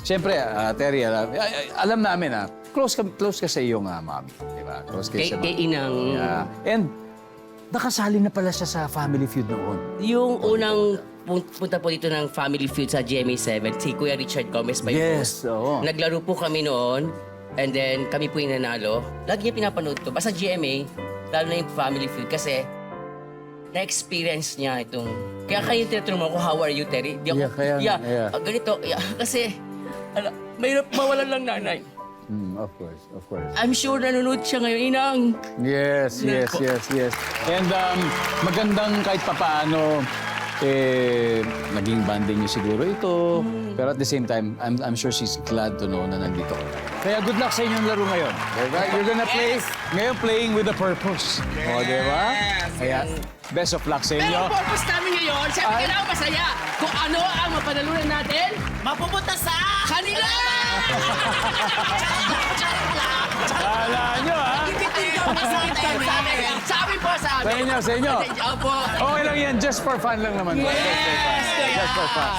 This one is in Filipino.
Siyempre, Terry, alam namin close ka sa iyong mami, di ba? Close kayo sa Kay Inang. Yeah. And nakasali na pala siya sa Family Feud noon. Yung unang punta po dito ng Family Feud sa GMA7, si Kuya Richard Gomez pa yung Yes, host. oo. Naglaro po kami noon, and then kami po yung nanalo. Lagi niya pinapanood to. Basta GMA, lalo na yung Family Feud kasi na-experience niya itong... Kaya kayo tinatanong mo ako, how are you, Terry? Di ako, Yeah. Ganito, kasi, mahirap mawalan lang nanay. Of course. I'm sure nanonood siya ngayon, Inang. Yes. And magandang kahit papaano, naging banding niyo siguro ito. Pero at the same time, I'm sure she's glad to know na nandito ka. Kaya good luck sa inyong laro ngayon. Diba? You're gonna play, ngayon playing with a purpose. O, diba? Kaya best of luck sa Pero inyo. ang purpose namin ngayon, siyempre kailangan masaya. Kung ano ang mapanalunan natin, Mapupunta sa... kanila! Kala nyo, ha? Sa amin. Sa inyo. Opo. Okay lang yan, just for fun lang naman. Yes! Just for fun.